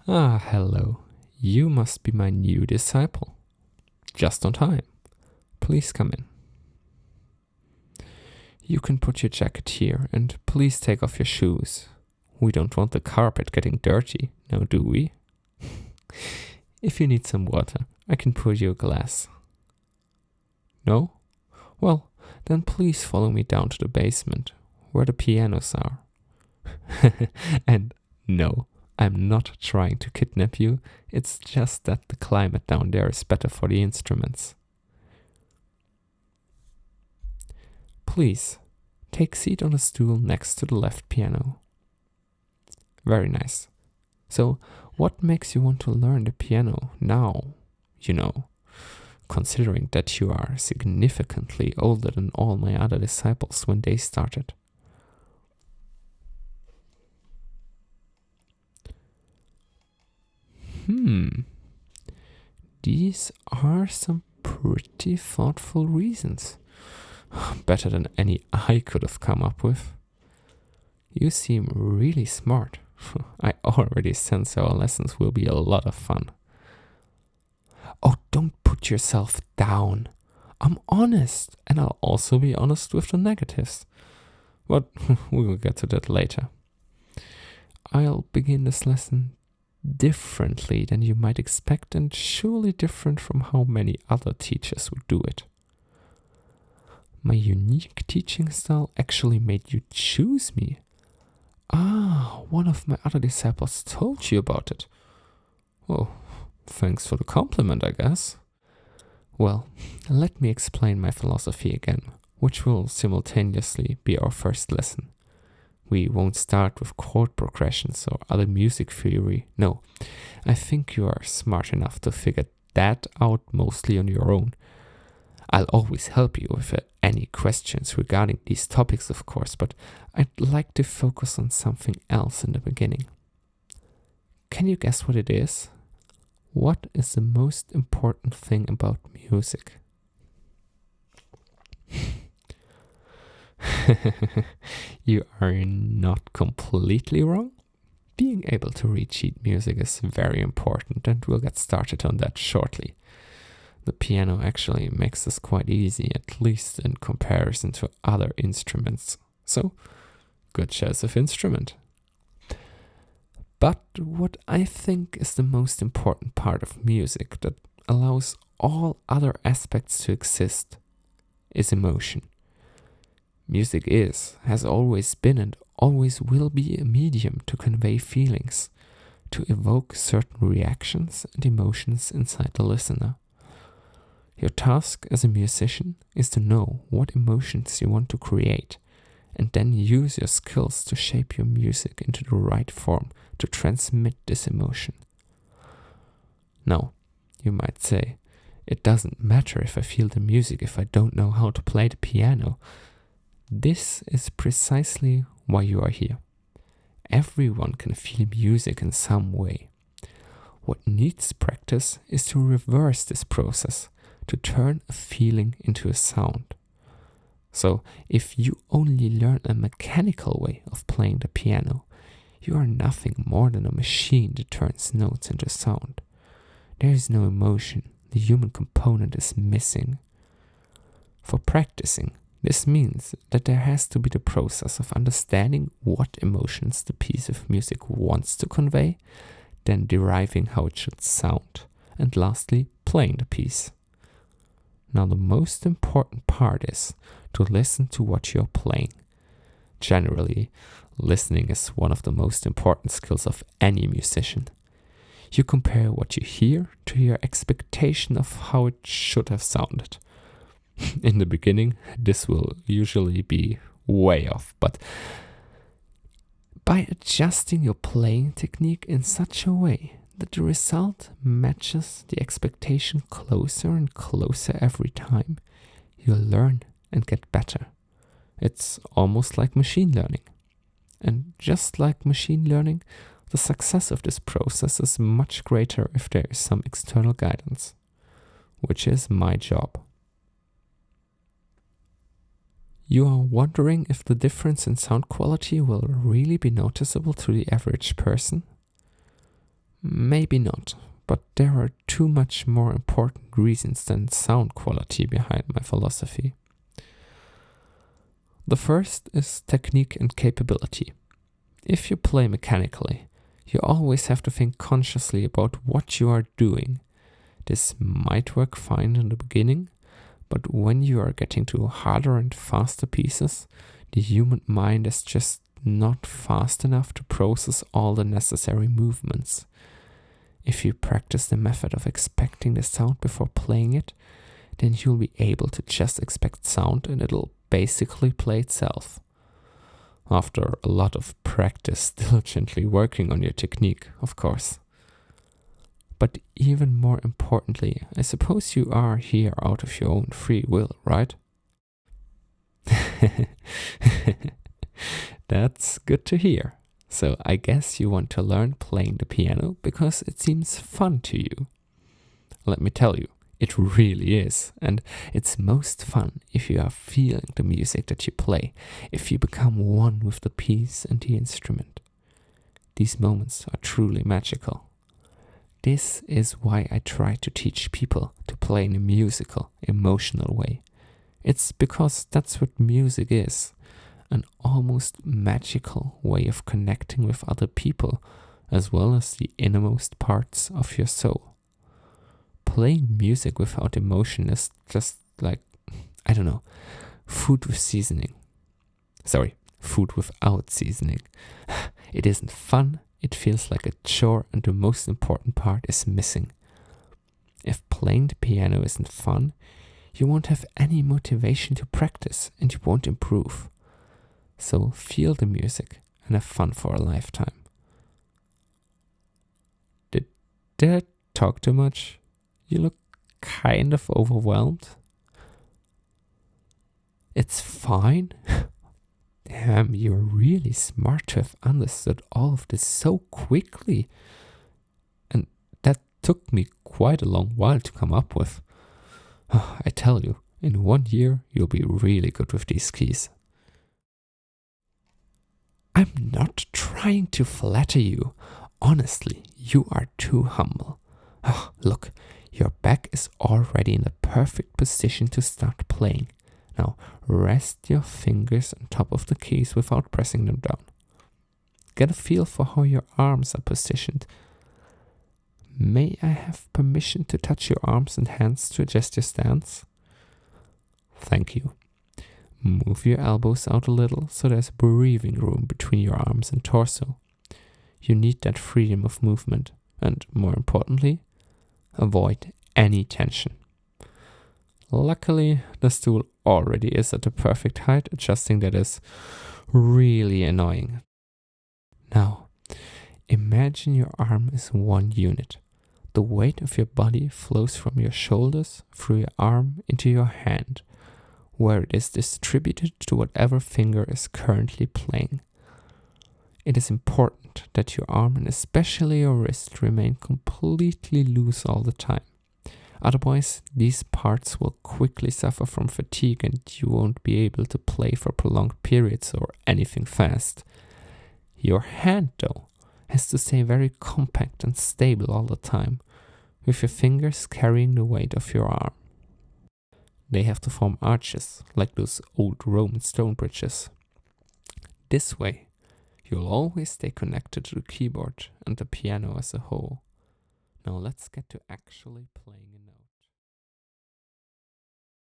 Ah, hello. You must be my new disciple. Just on time. Please come in. You can put your jacket here and please take off your shoes. We don't want the carpet getting dirty, now do we? If you need some water, I can pour you a glass. No? Well, then please follow me down to the basement, where the pianos are. And no, I'm not trying to kidnap you, it's just that the climate down there is better for the instruments. Please, take seat on a stool next to the left piano. Very nice. So, what makes you want to learn the piano now? Considering that you are significantly older than all my other disciples when they started. These are some pretty thoughtful reasons. Better than any I could have come up with. You seem really smart. I already sense our lessons will be a lot of fun. Oh, don't put yourself down. I'm honest, and I'll also be honest with the negatives. But we will get to that later. I'll begin this lesson differently than you might expect, and surely different from how many other teachers would do it. My unique teaching style actually made you choose me. Ah, one of my other disciples told you about it. Oh, thanks for the compliment, I guess. Well, let me explain my philosophy again, which will simultaneously be our first lesson. We won't start with chord progressions or other music theory. No, I think you are smart enough to figure that out mostly on your own. I'll always help you with any questions regarding these topics, of course, but I'd like to focus on something else in the beginning. Can you guess what it is? What is the most important thing about music? You are not completely wrong. Being able to read sheet music is very important, and we'll get started on that shortly. The piano actually makes this quite easy, at least in comparison to other instruments. So, good choice of instrument. But what I think is the most important part of music that allows all other aspects to exist is emotion. Music has always been and always will be a medium to convey feelings, to evoke certain reactions and emotions inside the listener. Your task as a musician is to know what emotions you want to create, and then use your skills to shape your music into the right form to transmit this emotion. Now, you might say, it doesn't matter if I feel the music if I don't know how to play the piano. This is precisely why you are here. Everyone can feel music in some way. What needs practice is to reverse this process, to turn a feeling into a sound. So, if you only learn a mechanical way of playing the piano, you are nothing more than a machine that turns notes into sound. There is no emotion, the human component is missing. For practicing, this means that there has to be the process of understanding what emotions the piece of music wants to convey, then deriving how it should sound, and lastly, playing the piece. Now the most important part is to listen to what you're playing. Generally, listening is one of the most important skills of any musician. You compare what you hear to your expectation of how it should have sounded. In the beginning, this will usually be way off, but by adjusting your playing technique in such a way that the result matches the expectation closer and closer every time, you'll learn and get better. It's almost like machine learning. And just like machine learning, the success of this process is much greater if there is some external guidance, which is my job. You are wondering if the difference in sound quality will really be noticeable to the average person? Maybe not, but there are two much more important reasons than sound quality behind my philosophy. The first is technique and capability. If you play mechanically, you always have to think consciously about what you are doing. This might work fine in the beginning, but when you are getting to harder and faster pieces, the human mind is just not fast enough to process all the necessary movements. If you practice the method of expecting the sound before playing it, then you'll be able to just expect sound and it'll basically play itself. After a lot of practice, diligently working on your technique, of course. But even more importantly, I suppose you are here out of your own free will, right? That's good to hear. So I guess you want to learn playing the piano because it seems fun to you. Let me tell you, it really is. And it's most fun if you are feeling the music that you play, if you become one with the piece and the instrument. These moments are truly magical. This is why I try to teach people to play in a musical, emotional way. It's because that's what music is. An almost magical way of connecting with other people, as well as the innermost parts of your soul. Playing music without emotion is just like, I don't know, food with seasoning. Sorry, food without seasoning. It isn't fun, it feels like a chore, and the most important part is missing. If playing the piano isn't fun, you won't have any motivation to practice and you won't improve. So feel the music and have fun for a lifetime. Did I talk too much? You look kind of overwhelmed. It's fine. Damn, you're really smart to have understood all of this so quickly. And that took me quite a long while to come up with. I tell you, in 1 year, you'll be really good with these keys. I'm not trying to flatter you. Honestly, you are too humble. Look, your back is already in the perfect position to start playing. Now, rest your fingers on top of the keys without pressing them down. Get a feel for how your arms are positioned. May I have permission to touch your arms and hands to adjust your stance? Thank you. Move your elbows out a little so there's breathing room between your arms and torso. You need that freedom of movement and, more importantly, avoid any tension. Luckily, the stool already is at the perfect height, adjusting that is really annoying. Now, imagine your arm is one unit. The weight of your body flows from your shoulders through your arm into your hand, where it is distributed to whatever finger is currently playing. It is important that your arm and especially your wrist remain completely loose all the time. Otherwise, these parts will quickly suffer from fatigue and you won't be able to play for prolonged periods or anything fast. Your hand, though, has to stay very compact and stable all the time, with your fingers carrying the weight of your arm. They have to form arches, like those old Roman stone bridges. This way, you'll always stay connected to the keyboard and the piano as a whole. Now let's get to actually playing